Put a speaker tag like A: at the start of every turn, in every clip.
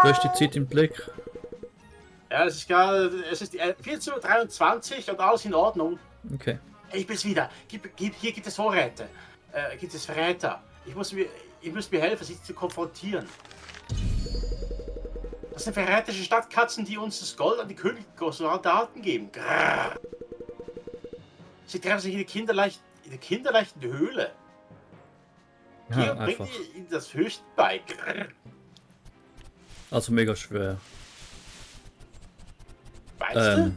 A: Du hast die Zeit im Blick.
B: Ja, es ist die 14:23 Uhr und alles in Ordnung.
A: Okay.
B: Hey, ich bin's wieder. Hier gibt es Vorräte. Gibt es Verräter. Ihr müsst mir helfen, sie zu konfrontieren. Das sind verräterische Stadtkatzen, die uns das Gold an die Königsoldaten geben. Grrr. Sie treffen sich in der kinderleichten Höhle. Hier
A: Ja,
B: bringt
A: einfach.
B: ihnen das Höchste bei. Grrr.
A: Also mega schwer.
B: Weißt du?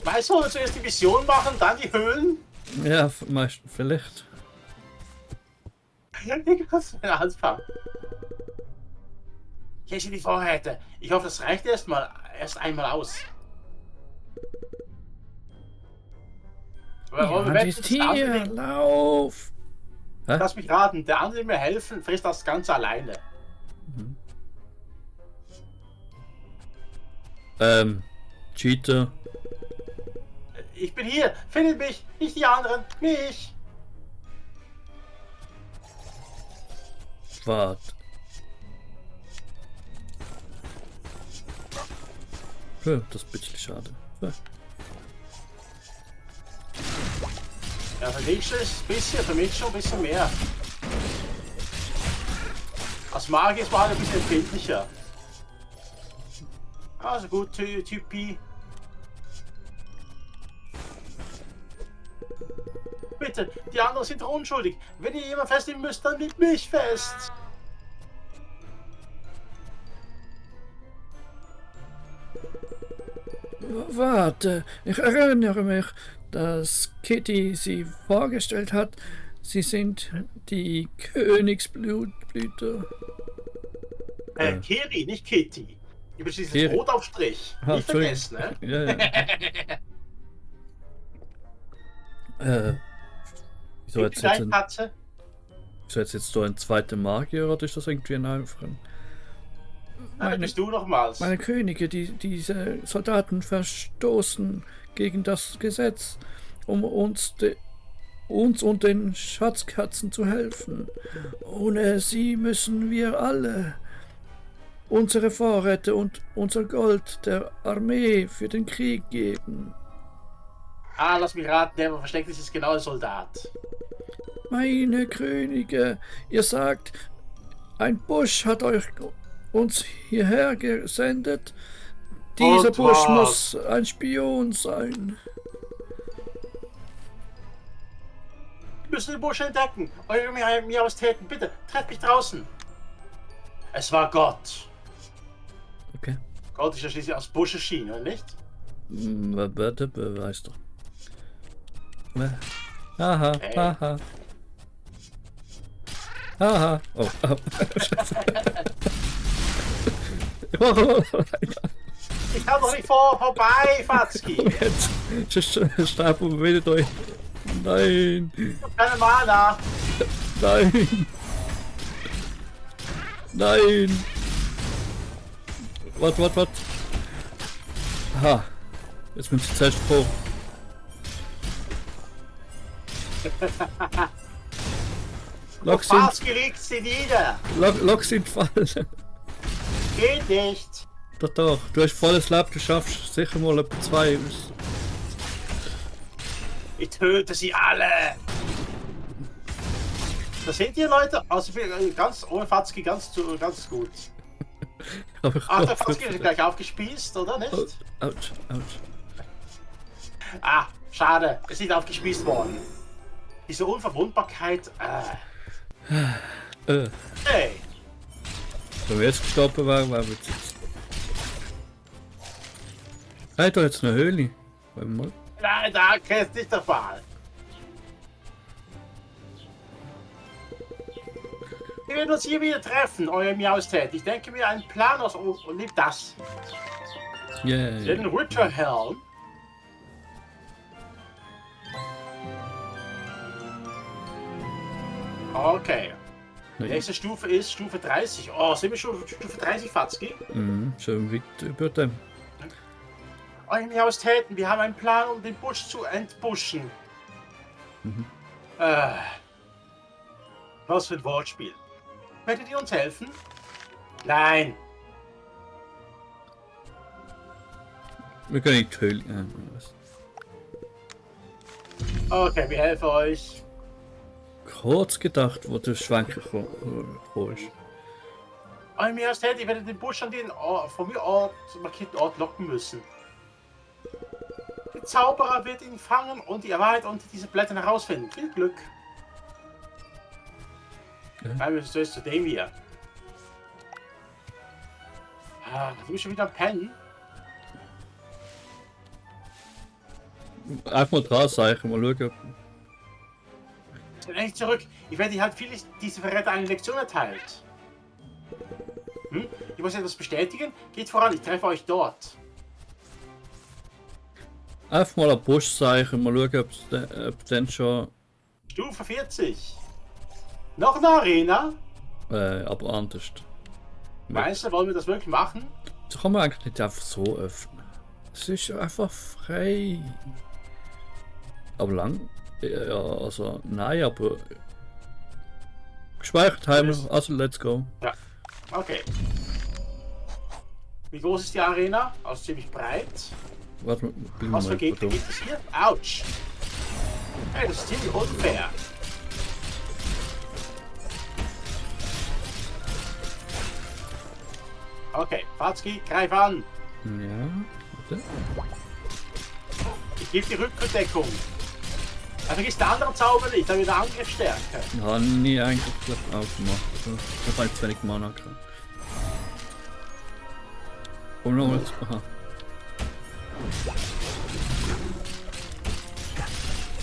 B: Weißt du, wollen wir zuerst die Mission machen, dann die Höhlen?
A: Ja, vielleicht.
B: Ich muss anfangen. Hier sind die Vorräte. Ich hoffe, das reicht erst einmal aus.
A: Ja, das Tier, lauf! Hä?
B: Lass mich raten, der andere mir helfen, frisst das Ganze alleine.
A: Cheater.
B: Ich bin hier, findet mich, nicht die anderen, mich.
A: Wart. Ja, das ist ein bisschen schade. Ja.
B: Ja, für dich ist es ein bisschen, für mich schon ein bisschen mehr. Als Magier ist man halt ein bisschen empfindlicher. Also gut, Typi. Bitte, die anderen sind unschuldig. Wenn ihr jemand festnehmen müsst, dann nehmt mich fest.
A: Warte, ich erinnere mich, dass Kitty sie vorgestellt hat. Sie sind die Königsblüter.
B: Kiri, nicht Kitty. Über dieses
A: Kiri.
B: Brotaufstrich.
A: Ah,
B: Nicht vergessen, ne?
A: Ja. Wieso
B: Kitty, deine Katze?
A: jetzt so ein zweiter Magier oder ist das irgendwie ein einfacher?
B: Nein, bist du nochmals.
A: Meine Könige, diese Soldaten verstoßen gegen das Gesetz, um uns und den Schatzkatzen zu helfen. Ohne sie müssen wir alle unsere Vorräte und unser Gold der Armee für den Krieg geben.
B: Ah, lass mich raten, der versteckt ist genau ein Soldat.
A: Meine Könige, ihr sagt, ein Busch hat uns hierher gesendet. Dieser
B: Und
A: Busch
B: was?
A: muss ein Spion sein.
B: Wir müssen den Busch entdecken. Eure Majestäten, bitte, trefft mich draußen. Es war Gott.
A: Okay.
B: Gott ist ja schließlich aus Busch erschienen, oder nicht?
A: Warte, beweis doch. Haha,
B: Hey.
A: haha. Haha. Oh, oh.
B: Ich kann doch nicht vorbei, Fatzki.
A: Jetzt sterben wir wieder durch. Nein,
B: Ich hab keine Mana.
A: nein. Nein. Wart. Aha. Jetzt müssen sie zuerst vor. Lok sind,
B: Fatzki liegt sie nieder.
A: Lok sind fallen.
B: Geht nicht.
A: Doch. Du hast volles Leben, du schaffst sicher mal etwa 2 aus.
B: Ich töte sie alle. Das sind die Leute, also ganz ohne Fatzki ganz gut.
A: Aber ich
B: Ach, der Fatzki ist gleich aufgespießt, oder nicht?
A: Autsch.
B: Ah, schade, ist nicht aufgespießt worden. Diese Unverwundbarkeit, Hey,
A: Wenn wir jetzt gestorben wären, wären wir jetzt. Hey, da jetzt eine Höhle. Warte mal.
B: nein, danke, ist nicht der Fall. Wir werden uns hier wieder treffen, euer Miaustät. Ich denke mir einen Plan aus und nehmt das.
A: Yeah.
B: Den Witcherhelm. Okay. Die nächste Stufe ist Stufe 30. Oh, sind wir schon Stufe 30, Fatzki?
A: Schon weit über dem.
B: Euer Miaustäten, wir haben einen Plan, um den Busch zu entbuschen. Was für ein Wortspiel. Werdet ihr uns helfen? Nein.
A: Wir können nicht Höhle. Was?
B: Okay, wir helfen euch.
A: Kurz gedacht, wo der Schwenker gekommen ist.
B: Aber mir erst hätte, ich werde den Busch an den von mir Ort, markierten Ort locken müssen. Der Zauberer wird ihn fangen und die Wahrheit unter diese Blättern herausfinden. Viel Glück. Nein, wir müssen zu dem hier. Ah, du bist schon wieder am Pennen.
A: Einfach mal dran sagen, mal schauen.
B: Ich bin endlich zurück. Ich werde halt viele diese Verräter eine Lektion erteilt. Hm? Ich muss etwas bestätigen. Geht voran, ich treffe euch dort.
A: Einfach mal ein Busch sagen, mal schauen, ob dann schon.
B: Stufe 40. Noch eine Arena?
A: Aber anders.
B: Meinst du, wollen wir das wirklich machen?
A: Das kann man eigentlich nicht einfach so öffnen. Es ist einfach frei. Aber lang? Ja, also nein, aber gespeichert haben wir, also let's go.
B: Ja, okay. Wie groß ist die Arena? Also ziemlich breit.
A: Warte mal,
B: Was für Gegner gibt es hier? Autsch! Hey, das ist ziemlich unfair. Okay, Fatski, greif an!
A: Ja, warte.
B: Ich gebe die Rückendeckung. Er vergisst den anderen Zauber nicht, da wieder Angriffsstärke.
A: Ja, nie eigentlich aufgemacht. Ich hab halt zu wenig Mana gehabt. Und nochmal. Aha.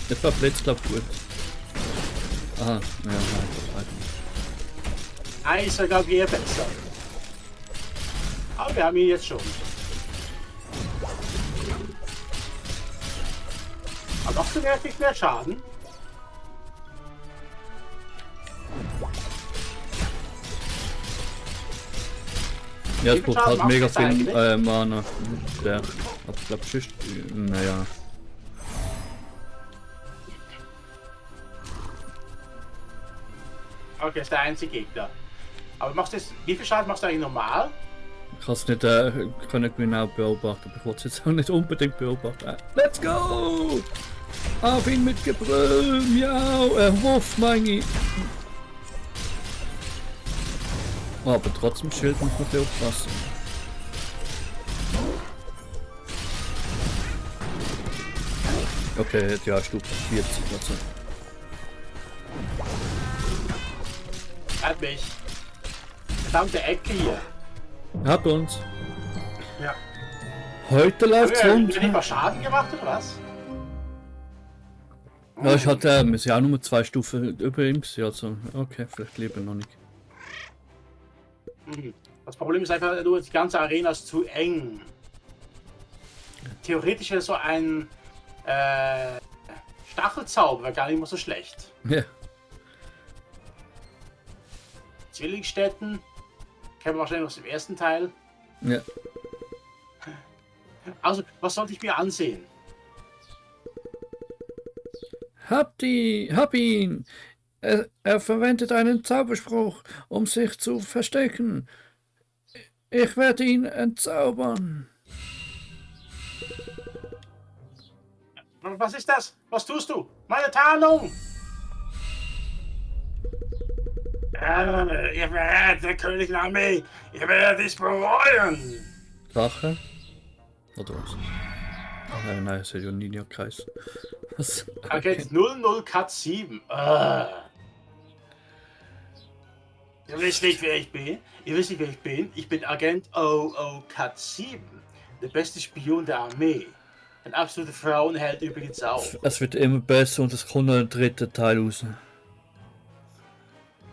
A: Jetzt war Blitz, glaub gut. Aha, ja, nein.
B: Eins ist sogar eher besser. Aber wir haben ihn jetzt schon. Aber macht du wirklich mehr Schaden?
A: Ja, es
B: Wie viel
A: braucht
B: Schaden
A: halt mega
B: macht das
A: viel Mana. Der, aber ich glaube, sonst, naja.
B: Okay, das ist der einzige Gegner. Aber machst du jetzt, wie viel Schaden machst du eigentlich normal?
A: Ich kann es nicht können genau beobachten, aber ich wollte es jetzt auch nicht unbedingt beobachten. Let's go! Auf ihn mit Gebrüll! Miau! Wuff, meine! Oh, aber trotzdem Schild muss man ein bisschen aufpassen. Okay, ja, Stufe 40, also.
B: Hat mich. Verdammte Ecke hier.
A: Hat uns.
B: Ja.
A: Heute läuft's
B: Haben
A: rund.
B: wir nicht mal Schaden gemacht oder was?
A: Ja, ich hatte, wir sind auch nur 2 Stufen über ihm gewesen, also okay, vielleicht lieber noch nicht.
B: Das Problem ist einfach nur, die ganze Arena ist zu eng. Theoretisch wäre so ein Stachelzauber gar nicht mehr so schlecht.
A: Ja.
B: Zwillingsstätten kennen wir wahrscheinlich aus dem ersten Teil.
A: Ja.
B: Also, was sollte ich mir ansehen?
A: Hab ihn! Er verwendet einen Zauberspruch, um sich zu verstecken. Ich werde ihn entzaubern.
B: Was ist das? Was tust du? Meine Tarnung! Ihr werdet der Königin Armee! Ihr werdet es bereuen!
A: Drache? Oder was? Nein, es hat ja nie geheißen. Was?
B: Agent 00 Cut 7. Ihr wisst nicht, wer ich bin. Ihr wisst nicht, wer ich bin. Ich bin Agent 00 Cut 7. Der beste Spion der Armee. Ein absoluter Frauenheld übrigens auch.
A: Es wird immer besser und es kommt noch ein dritter Teil raus.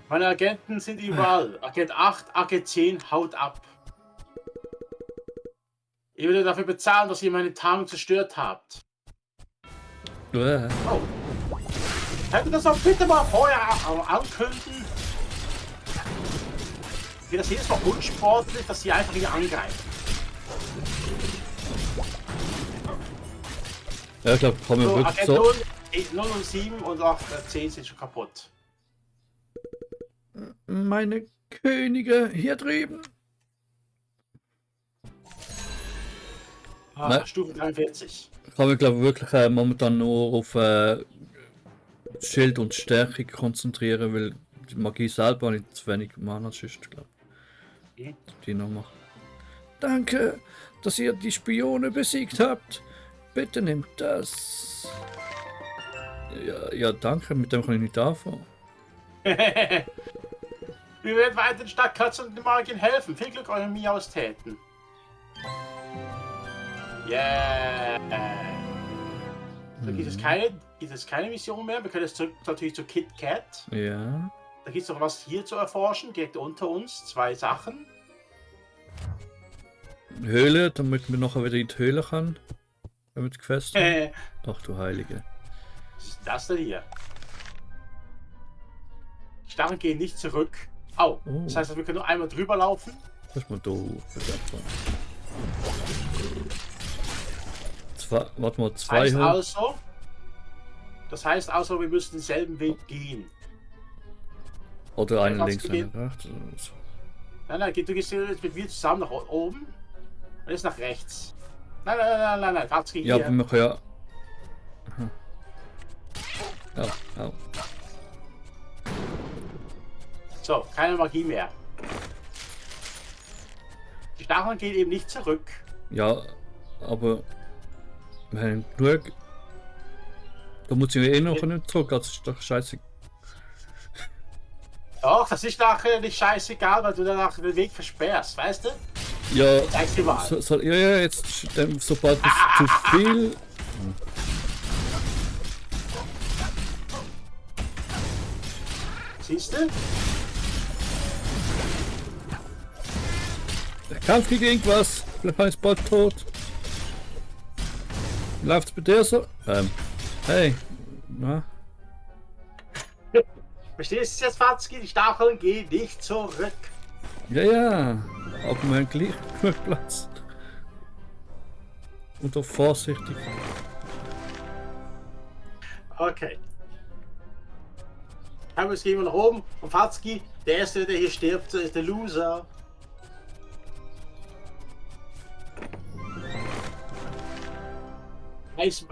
B: Meine Agenten sind überall. Agent 8, Agent 10, haut ab. Ich würde dafür bezahlen, dass ihr meine Tarnung zerstört habt. Oh. Hättet das auch bitte mal vorher ankündigen? Ich finde das jedes Mal unsportlich, dass sie einfach hier angreifen.
A: Ja, ich glaube, kommen wir
B: So,
A: wirklich
B: Agent
A: so.
B: 0 und 7 und auch 10 sind schon kaputt.
A: Meine Könige hier drüben. Nein.
B: Stufe 43.
A: Ich kann mich glaube wirklich momentan nur auf Schild und Stärke konzentrieren, weil die Magie selber nicht zu wenig Mana ist, glaube ich. Die noch machen. Danke, dass ihr die Spione besiegt habt. Bitte nehmt das. Ja, danke, mit dem kann ich nicht anfangen.
B: Wir werden weiter den Stadtkatzen und den Magiern helfen. Viel Glück euren Miaustäten. Yeah! Da gibt es keine Mission mehr. Wir können jetzt zurück natürlich zu Kit Kat.
A: Ja.
B: Da gibt es noch was hier zu erforschen, direkt unter uns. 2 Sachen.
A: Höhle, damit wir nachher wieder in die Höhle kann. Damit gefestigt. Ach du Heilige.
B: Was ist das denn hier? Die Stacheln gehen nicht zurück. Au.
A: Oh.
B: Das heißt, wir können nur einmal drüber laufen.
A: Das ist mal doof. Warte mal, 2
B: Das heißt also, wir müssen denselben Weg gehen.
A: Oder einen links, einen rechts.
B: Nein, du gehst jetzt mit mir zusammen nach oben und jetzt nach rechts. Nein, Katski hier.
A: Ja, aber wir können ja... Ja.
B: So, keine Magie mehr. Die Stacheln gehen eben nicht zurück.
A: Ja, aber... Wir haben genug... Da muss ich eh noch nicht zurück, das ist doch scheiße.
B: Doch, das ist nachher nicht scheißegal, weil du danach den Weg versperrst, weißt du?
A: Ja,
B: Zeig dir mal.
A: Ja, jetzt, sobald es zu viel...
B: Siehst du?
A: Der Kampf gegen irgendwas, vielleicht ist bald tot. Läuft's bei dir so? Hey, na?
B: Verstehst du jetzt, Fatzki? Die Stacheln gehen nicht zurück.
A: Ja, aber wir haben gleich genug Platz. Und auch vorsichtig.
B: Okay. Aber jetzt gehen wir nach oben. Und Fatzki, der Erste, der hier stirbt, ist der Loser. Das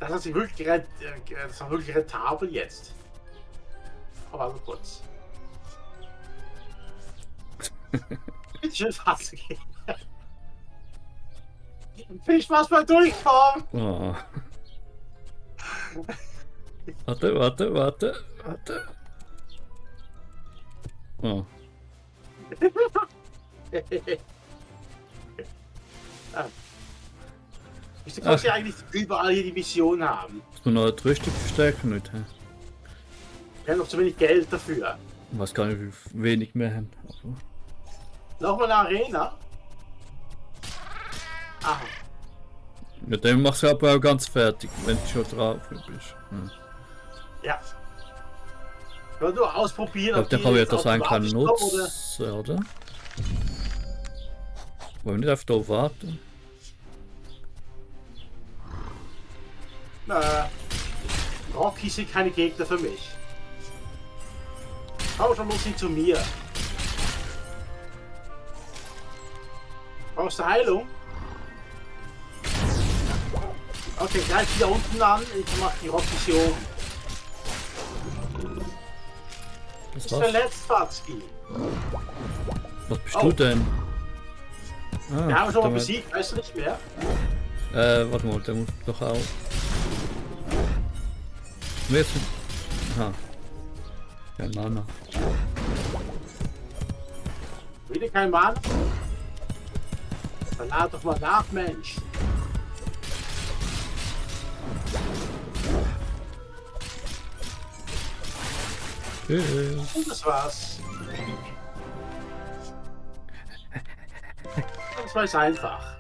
B: hat sich wirklich das war wirklich rentabel jetzt. Aber warte kurz. Bitte schön, Fatzki. Viel Spaß beim Durchkommen.
A: Oh. Warte. Oh.
B: Du kannst ja eigentlich überall hier die Mission haben.
A: Muss man noch eine Rüstung verstärken nicht?
B: Wir haben noch zu wenig Geld dafür.
A: Ich weiß gar nicht, wie wenig mehr haben. Aber...
B: Nochmal eine Arena. Aha.
A: Ja, dann machst du aber auch ganz fertig, wenn du schon drauf bist.
B: Ja. Ich wollte nur ausprobieren,
A: ob dann kann ich das eigentlich nutzen, oder? Wollen wir nicht auf da warten?
B: Rocky sind keine Gegner für mich. Komm schon, muss nicht zu mir. Brauchst du Heilung? Okay, greif wieder unten an. Ich mach die Rocky hier oben.
A: Das
B: ist
A: war's.
B: verletzt, Fatzki.
A: Was bist du denn?
B: Wir haben schon mal besiegt, weißt du nicht mehr?
A: Warte mal, der muss doch auch. Jetzt. Aha. Kein Mana.
B: Wieder kein Mann? Dann lad doch mal nach, Mensch.
A: Tschüss.
B: Und das war's. Das war jetzt einfach.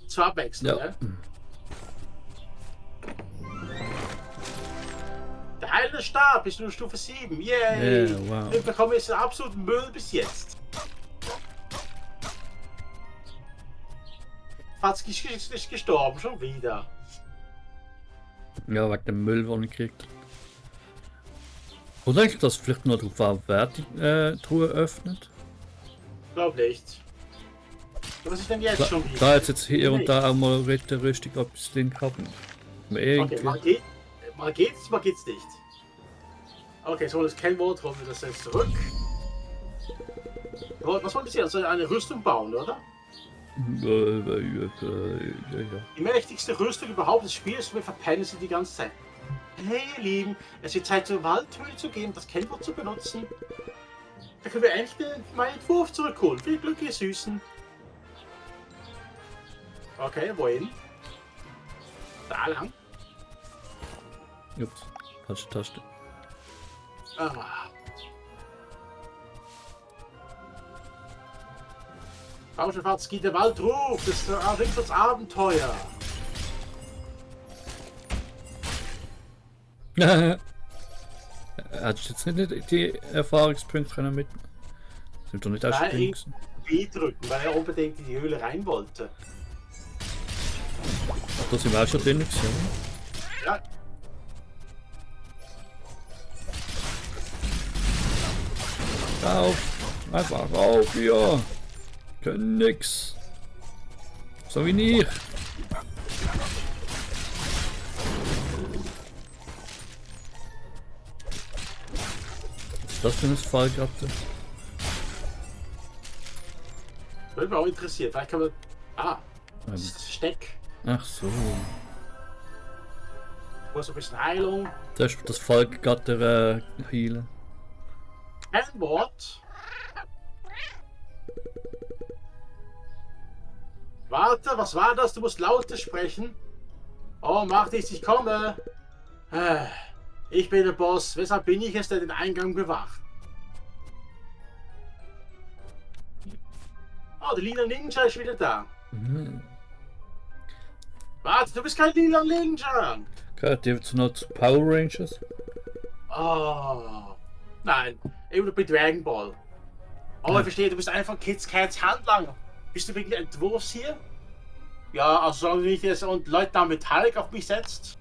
B: Zur Abwechslung,
A: Ja.
B: ne? Der heilende Stab ist nur Stufe 7. Yay!
A: Yeah, wow.
B: Wir bekommen jetzt einen absoluten Müll bis jetzt. Fatzki ist gestorben, schon wieder.
A: Ja, wegen dem Müll, den ich kriegt. Oder eigentlich, dass vielleicht nur darauf war, wer die Truhe öffnet?
B: Glaub nicht. Was ist denn jetzt schon wieder?
A: Da jetzt hier und da auch mal Ritterrüstung etwas drin haben.
B: Okay, mal geht's nicht. Okay, so das Kennwort holen wir das jetzt zurück. Was wollen Sie? Also eine Rüstung bauen, oder?
A: Ja.
B: Die mächtigste Rüstung überhaupt des Spiels und wir verpennen sie die ganze Zeit. Hey ihr Lieben, es wird Zeit zur Waldhöhle zu gehen, das Kennwort zu benutzen. Da können wir endlich meinen Entwurf zurückholen. Viel Glück, ihr Süßen. Okay, wohin? Da lang.
A: Ups, falsche Taste.
B: Ah. Rauschenfahrtski, der Wald ruft, das bringt uns Abenteuer.
A: Hättest du jetzt nicht die Erfahrungspunkte können mit? Sind doch nicht ausspringen.
B: B drücken, weil er unbedingt in die Höhle rein wollte.
A: Da sind wir auch schon drin gewesen.
B: Ja.
A: Rauf! Einfach rauf hier! Können nix! So wie ich! Was ist das für ein Fall gehabt?
B: Würde mich auch interessiert. Vielleicht kann man. Ah! Steck.
A: Ach so.
B: Muss ein bisschen Heilung.
A: Das ist das Volk gerade heilen.
B: Ein Wort. Warte, was war das? Du musst lauter sprechen. Oh, mach nichts, ich komme. Ich bin der Boss. Weshalb bin ich es, der den Eingang bewacht? Oh, der lila Ninja ist wieder da.
A: Mhm.
B: Warte, du bist kein lila Ninja.
A: Gehört ihr zu noch zu Power Rangers?
B: Oh. Nein, immer noch bei Dragon Ball. Oh, ich verstehe, du bist einfach Kids Cats Handlanger. Bist du wegen Entwurfs hier? Ja, also solange du nicht jetzt und Leutnant Metallic auf mich setzt.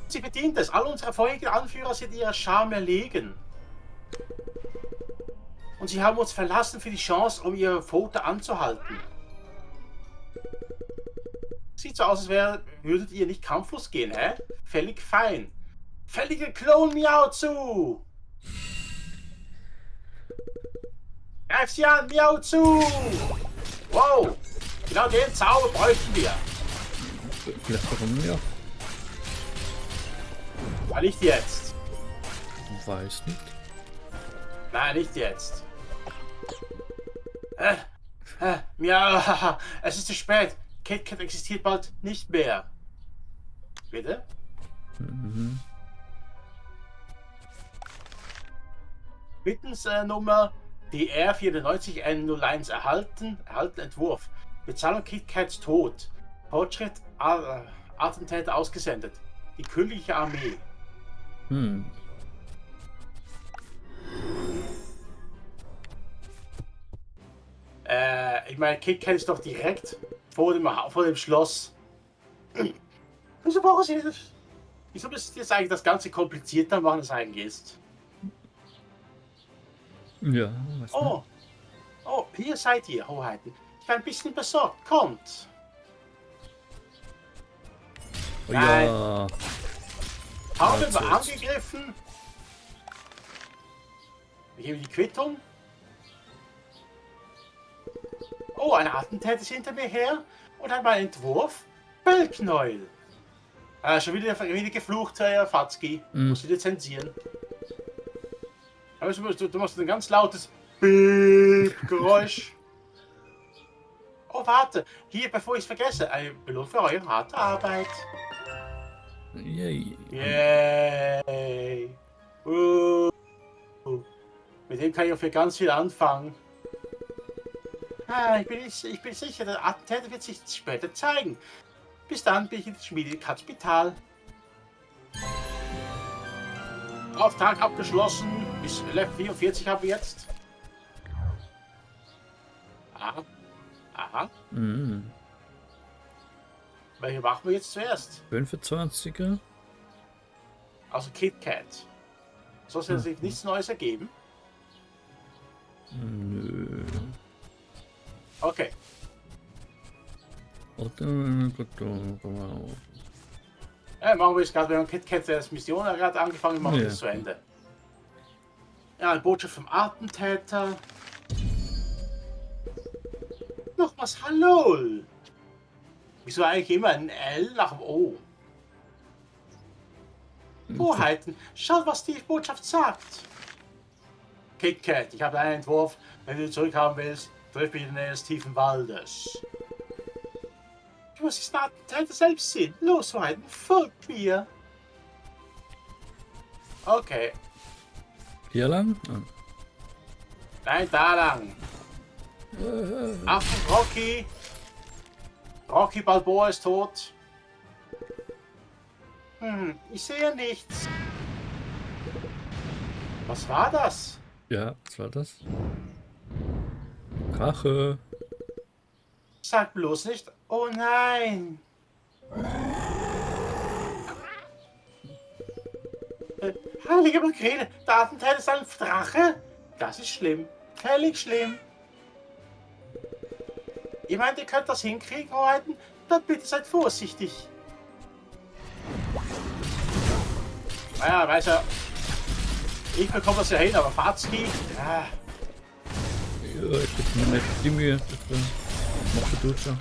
B: Sie verdient es. All unsere vorigen Anführer sind ihrer Scham erlegen. Und sie haben uns verlassen für die Chance, um ihre Pfote anzuhalten. Sieht so aus, als würdet ihr nicht kampflos gehen, hä? Völlig fein. Völliger Klon Miau zu! Greif sie an, Miau zu! Wow! Genau den Zauber bräuchten wir.
A: Vielleicht warum ja?
B: Aber nicht jetzt.
A: Weiß nicht.
B: Nein, nicht jetzt. Miau, es ist zu spät. KitKat existiert bald nicht mehr. Bitte?
A: Mhm.
B: Bittensnummer DR94N01 erhalten Entwurf. Bezahlung KitKats Tod. Fortschritt Attentäter ausgesendet. Die königliche Armee.
A: Hm.
B: Ich meine, KitKat ist doch direkt vor dem Schloss. Wieso brauchen Sie das? Wieso müssen Sie jetzt eigentlich das Ganze komplizierter machen, als es eigentlich ist?
A: Ja, weiß
B: Oh, oh, hier seid ihr, Hoheiten. Ich bin ein bisschen besorgt. Kommt.
A: nicht. Oh, ja.
B: Haben
A: Ja,
B: wir angegriffen? Wir geben die Quittung. Oh, ein Attentäter ist hinter mir her und hat meinen Entwurf. Bellknäuel. Schon wieder geflucht, Herr Fatzki. Musst du dir zensieren. Aber du machst ein ganz lautes Piep-Geräusch. Oh, warte. Hier, bevor ich es vergesse. Eine Belohnung für eure harte Arbeit.
A: Yay.
B: Yay. Mit dem kann ich auch für ganz viel anfangen. Ich bin sicher, der Attentäter wird sich später zeigen. Bis dann bin ich in der Schmiede Kapital. Auftrag abgeschlossen. Bis Level 44 haben wir jetzt. Aha. Aha.
A: Mhm.
B: Welche machen wir jetzt zuerst?
A: 25er.
B: Also KitKat. Soll es sich nichts Neues ergeben?
A: Nö.
B: Okay.
A: Machen
B: Machen wir es gerade, wir haben KitKat als Mission gerade angefangen, machen wir es zu Ende. Ja, eine Botschaft vom Attentäter. Noch was, hallo! Wieso eigentlich immer ein L nach dem O? Hoheiten, schau, was die Botschaft sagt. KitKat, ich habe einen Entwurf. Wenn du zurückhaben willst, triff mich in der Nähe des tiefen Waldes. Du musst diesen Attentäter selbst sehen. Los, Hoheiten, folgt mir. Okay.
A: Hier lang?
B: Nein, da lang. Achtung, Rocky. Rocky Balboa ist tot. Ich sehe nichts. Was war das?
A: Ja, was war das? Rache.
B: Sag bloß nicht. Oh nein. Heilige Makrele, der Attentäter ist ein Drache? Das ist schlimm. Völlig schlimm. Ihr meint, ihr könnt das hinkriegen, Hoheiten? Dann bitte seid vorsichtig. Naja, weiß er. Ich bekomme das ja hin, aber Fazki. Ja.
A: Ja, ich hätte mir nicht die Mühe. Mach du schon.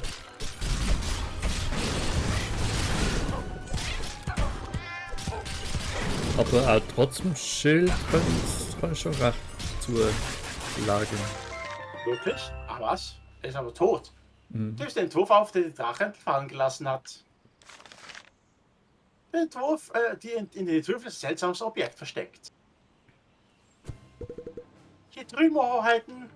A: Aber auch trotzdem Schild kann ich schon recht zulagern.
B: Wirklich? Ach was? Er ist aber tot. Du hast den Entwurf auf, den Drachen fallen gelassen hat. Der Entwurf, in den Entwürfen ist ein seltsames Objekt versteckt. Hier drüben, Hoheiten.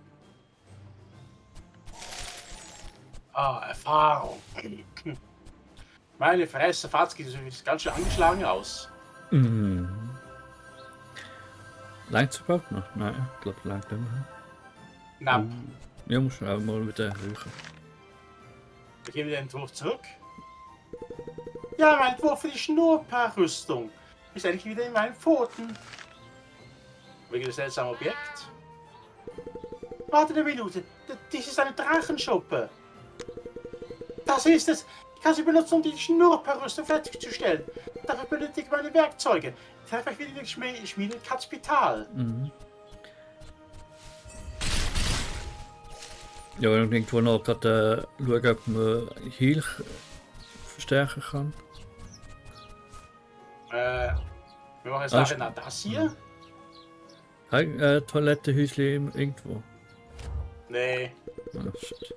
B: Ah, Erfahrung. Meine Fresse, Fazki, das sieht ganz schön angeschlagen aus.
A: Langt überhaupt noch? Nein, ich glaube, langt nicht mehr.
B: Knapp.
A: Ja, muss man auch mal wieder erhöhen.
B: Ich gebe den Entwurf zurück. Ja, mein Entwurf für die Schnurrpaar-Rüstung ist eigentlich wieder in meinen Pfoten. Wegen des seltsamen Objekt. Warte eine Minute. Dies ist eine Drachenschuppe. Das ist es. Ich kann sie benutzen, um die Schnurrpaar-Rüstung fertigzustellen. Dafür benötige ich meine Werkzeuge. Ich treffe euch wieder in der Schmiede in Katzpital.
A: Ja, und irgendwo noch gerade schauen, ob man Heal verstärken kann.
B: Wir machen jetzt nachher nach das hier.
A: Kein Toilettenhäuschen irgendwo.
B: Nee.
A: Ah, shit.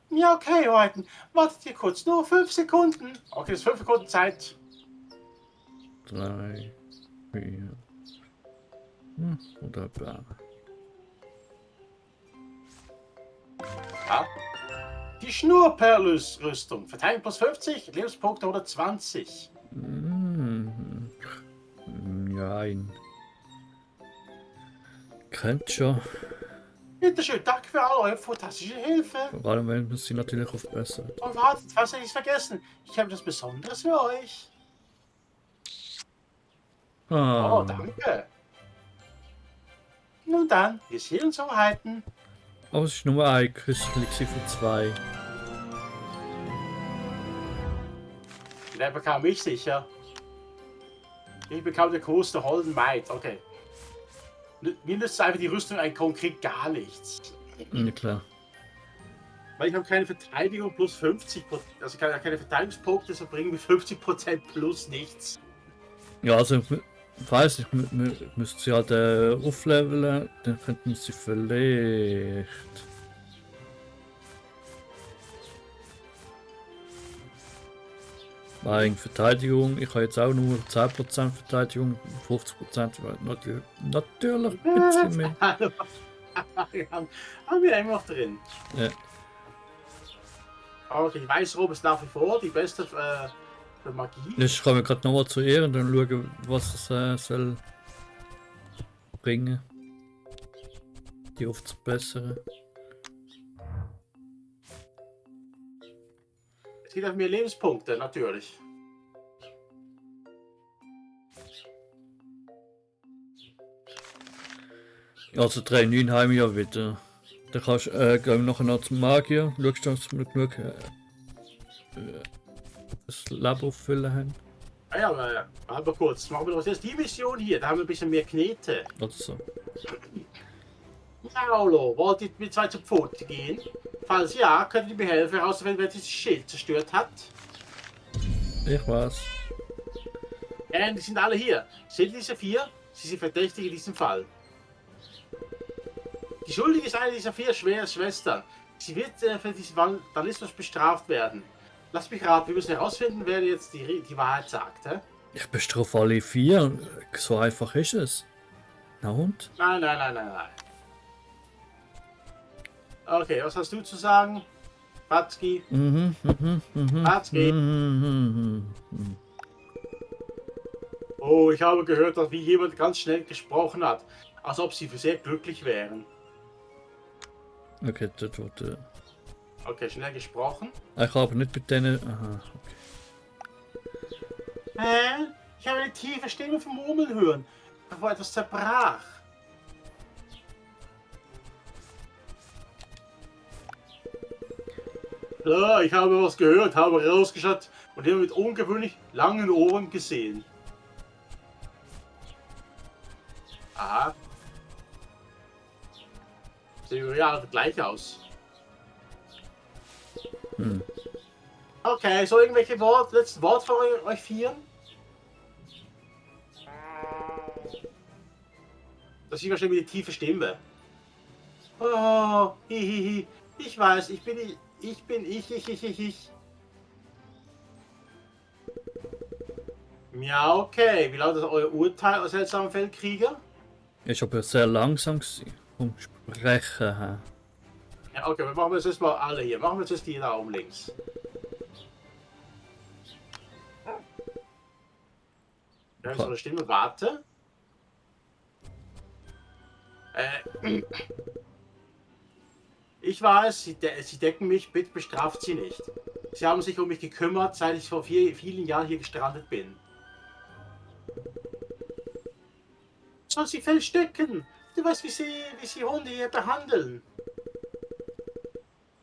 B: Ja, okay, Leute. Wartet ihr kurz. Nur 5 Sekunden. Okay, das ist 5 Sekunden Zeit.
A: 3, 4. Wunderbar.
B: Ja. Die Schnurperlus-Rüstung. Verteidigung plus 50, Lebenspunkte 120.
A: Nein. Könnt schon.
B: Bitteschön, danke für all eure fantastische Hilfe.
A: Vor allem, wenn man sie natürlich aufbessert.
B: Und wartet, was hätte ich vergessen? Ich habe etwas Besonderes für euch. Oh, danke. Nun dann, wir sehen uns Hoheiten.
A: Aber es ist nur ein Küsschen für 2.
B: Der bekam ich sicher. Ich bekam den Kurs der Holden Maid. Okay. Mir nützt einfach die Rüstung ein konkret gar nichts.
A: Ja, klar.
B: Weil ich habe keine Verteidigung plus 50%. Also keine Verteidigungspunkte, deshalb bringen wir 50% plus nichts.
A: Ja, also ich weiß nicht, müssten sie halt aufleveln, dann könnten sie vielleicht. Wegen Verteidigung, ich habe jetzt auch nur 10% Verteidigung, 50% natürlich ein bisschen mehr.
B: Haben wir immer noch drin.
A: Ja.
B: Okay, die Weißrobe ist nach wie vor die beste für Magie.
A: Jetzt kommen wir gerade nochmal zu ihr und dann schauen, was es soll bringen. Die aufzubessern.
B: Es geht auf mehr Lebenspunkte, natürlich.
A: Also 3,9 haben wir ja wieder. Da kannst du gehen nachher noch zum Magier. Schaust du, dass wir genug das Leben auffüllen haben.
B: Ah ja, aber kurz. Machen wir doch jetzt die Mission hier. Da haben wir ein bisschen mehr Knete.
A: Oder so.
B: Paolo, wollt ihr mit zwei zu Pfote gehen? Falls ja, könnt ihr mir helfen, herauszufinden, wer dieses Schild zerstört hat.
A: Ich weiß.
B: Die sind alle hier. Seht ihr diese 4? Sie sind verdächtig in diesem Fall. Die Schuldige ist eine dieser 4 schweren Schwestern. Sie wird für diesen Vandalismus bestraft werden. Lass mich raten, wir müssen herausfinden, wer jetzt die Wahrheit sagt. Hä?
A: Ich bestrafe alle 4. So einfach ist es. Na und?
B: Nein. Okay, was hast du zu sagen? Batzki? Batzki? Oh, ich habe gehört, dass wie jemand ganz schnell gesprochen hat. Als ob sie sehr glücklich wären.
A: Okay, das wird.
B: Okay, schnell gesprochen.
A: Ich habe nicht mit denen. Aha, okay.
B: Ich habe eine tiefe Stimme vom Murmeln hören, bevor etwas zerbrach. Ja, ich habe was gehört, habe rausgeschaut und habe mit ungewöhnlich langen Ohren gesehen. Aha. Sehen ja gleich aus. Okay, so irgendwelche letzten Wort von euch 4? Das ist wahrscheinlich eine tiefe Stimme. Oh, hihihi. Ich weiß, ich bin ich. Ja, okay. Wie lautet euer Urteil als seltsamer Feldkrieger?
A: Ist aber sehr langsam gewesen. Vom Sprechen her.
B: Ja, okay, wir machen jetzt mal alle hier. Machen wir jetzt die da oben links. Ja, so eine Stimme, warte. Ich weiß, sie decken mich, bitte bestraft sie nicht. Sie haben sich um mich gekümmert, seit ich vor vielen Jahren hier gestrandet bin. Soll sie verstecken? Du weißt, wie sie Hunde hier behandeln.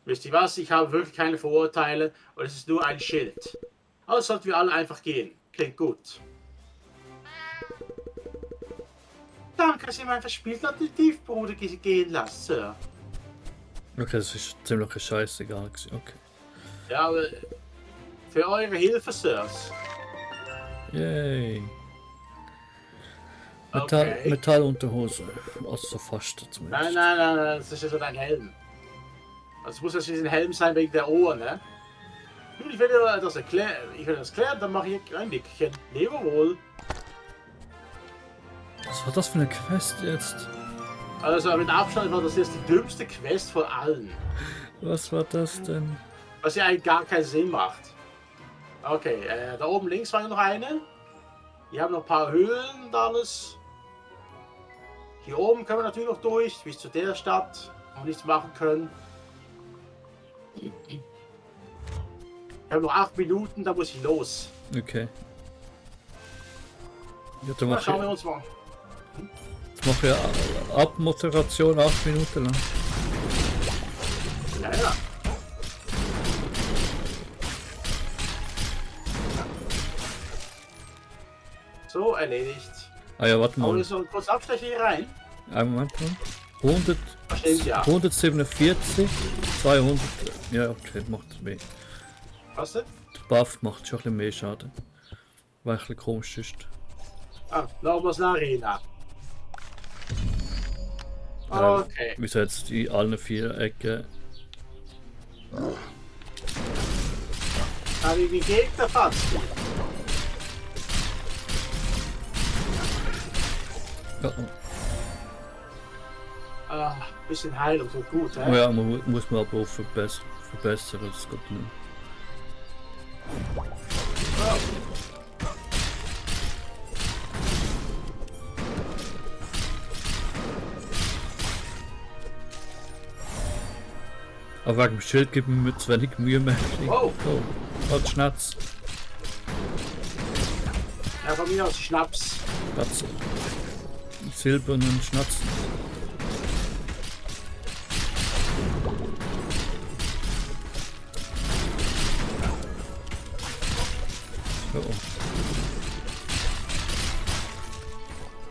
B: Wisst ihr was? Ich habe wirklich keine Vorurteile und es ist nur ein Schild. Also sollten wir alle einfach gehen. Klingt gut. Danke, dass ihr meinen verspielten Detektivbruder gehen lasst, Sir.
A: Okay, das ist ziemlich scheißegal gewesen. Okay.
B: Ja, aber für eure Hilfe, Sirs.
A: Yay.
B: Okay.
A: Metallunterhose. Also fast zumindest.
B: Nein, das ist ja so dein Helm. Also muss das ein Helm sein wegen der Ohren, ne? Nun, ich werde das erklären, dann mache ich ein Nickchen. Lebe wohl.
A: Was war das für eine Quest jetzt?
B: Also mit Abstand war das jetzt die dümmste Quest von allen.
A: Was war das denn?
B: Was ja eigentlich gar keinen Sinn macht. Okay, da oben links war noch eine. Hier haben noch ein paar Höhlen und alles. Hier oben können wir natürlich noch durch, bis zu der Stadt, wo wir nichts machen können. Wir haben noch 8 Minuten, da muss ich los.
A: Okay. Ja, dann
B: Na, schauen wir uns mal.
A: Jetzt mache ich Abmoderation 8 Minuten lang.
B: Ja. So, erledigt.
A: Ah ja, warte
B: Aber
A: mal.
B: wir sollen kurz Abstecher hier rein.
A: Einen Moment mal. 100,
B: Stimmt, ja.
A: 147, 200. Ja, okay, macht mehr.
B: Was denn?
A: Der Buff macht schon ein bisschen mehr Schaden. Weil ein bisschen komisch ist.
B: Ah, nochmals eine Arena. Okay.
A: Wieso jetzt in allen 4 Ecken?
B: Habe ich die Gegner fast.
A: Ja,
B: Ah, bisschen Heilung, so gut,
A: oh
B: hä?
A: ja, muss man aber auch verbessern, das geht nicht. Aber wegen dem Schild gibt mir zu wenig Mühe mehr.
B: Wow.
A: Oh, hat Schnatz.
B: Ja, von mir aus Schnaps.
A: Schnatz. Silbernen Schnatz. Ja.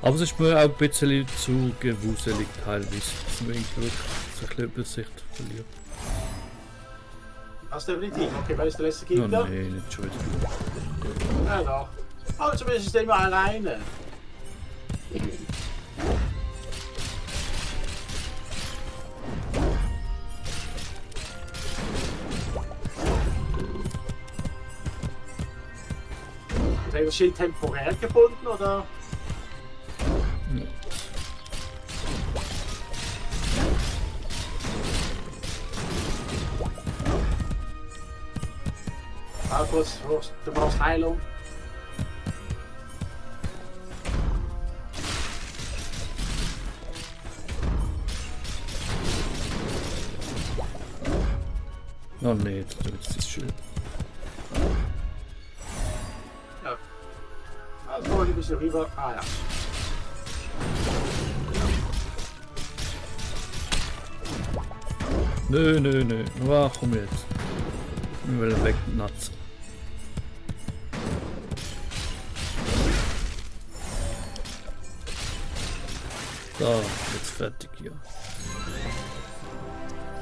A: Aber es ist mir auch ein bisschen zu gewuselig teilweise, dass man irgendwie wirklich so ein bisschen Übersicht verliert.
B: Das ist definitiv. Okay, wer ist der letzte
A: Oh
B: Gegner?
A: nein, nicht schon wieder.
B: Ja doch. Aber zumindest ist er immer alleine. Ist das Schild temporär gebunden oder?
A: Ja.
B: Markus, du brauchst Heilung.
A: Oh nee, das ist schön.
B: Ja. Also, ein bisschen rüber. Ah ja.
A: Nö, nö, nö. Ah, komm jetzt. Wir wollen weg, Nuts. So, jetzt fertig hier.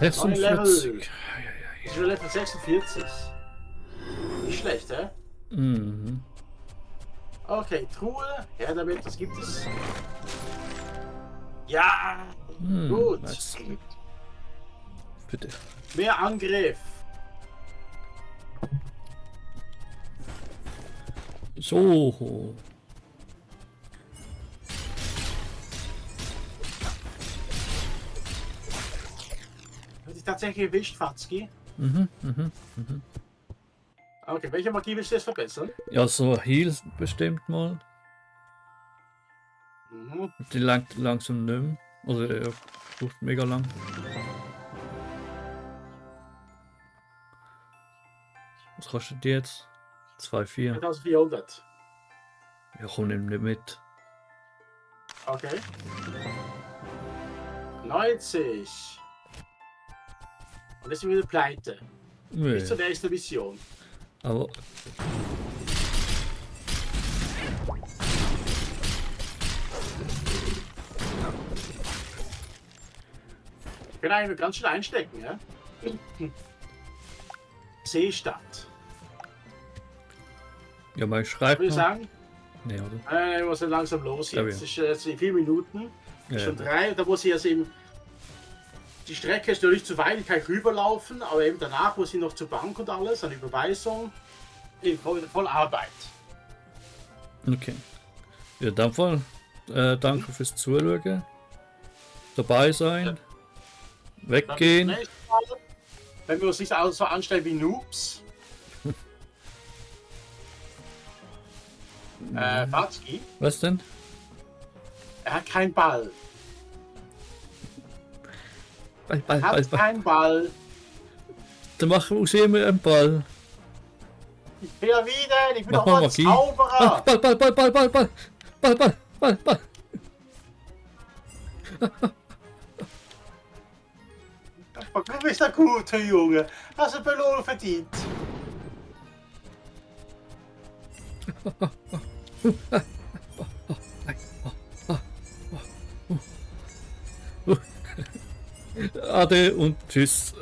A: 46.
B: Ich bin Level 46. Nicht schlecht, hä?
A: Mhm.
B: Okay, Truhe. Her damit, was gibt es? Ja! Gut.
A: Nice. Bitte.
B: Mehr Angriff.
A: So.
B: Hat dich tatsächlich erwischt, Fatzki?
A: Mhm.
B: Okay, welche Magie willst du jetzt verbessern?
A: Ja, so Heal bestimmt mal.
B: Mhm.
A: Die langt langsam nicht mehr. Oder er braucht mega lang. Was kostet die jetzt? 2,4.
B: 1400.
A: Ja, komm, nimm nicht mit.
B: Okay. 90. Und jetzt sind wir wieder pleite.
A: Nee.
B: Bis zur nächsten Mission.
A: Aber
B: Ich kann eigentlich ganz schnell einstecken, ja? Seestadt.
A: ja, mal
B: Ich
A: schreibt
B: würde
A: noch.
B: sagen,
A: Nee, oder?
B: ich muss dann langsam los
A: Ja,
B: jetzt.
A: ja.
B: Es ist jetzt in 4 Minuten.
A: Ja,
B: Schon
A: ja.
B: 3. Und da muss ich also eben. Die Strecke ist natürlich zu weit, ich kann rüberlaufen, aber eben danach muss ich noch zur Bank und alles, an Überweisung. In voll Arbeit.
A: Okay. Ja, in dem Fall, danke fürs Zuschauen. Dabei sein. Weggehen.
B: Nächstes Mal, wenn wir uns nicht so anstellen wie Noobs. Fatzki,
A: Was denn?
B: er hat keinen Ball.
A: Ball,
B: Er hat keinen Ball.
A: Dann machen wir aus ihm einen Ball.
B: Ich bin ja wieder, ich bin
A: Mach
B: doch
A: mal
B: mal
A: Magie.
B: Zauberer.
A: Ball, Ball, Ball, Ball, Ball, Ball, Ball, Ball, Ball, Ball.
B: Du bist ein guter Junge. Hast eine Belohnung verdient.
A: Ade und tschüss.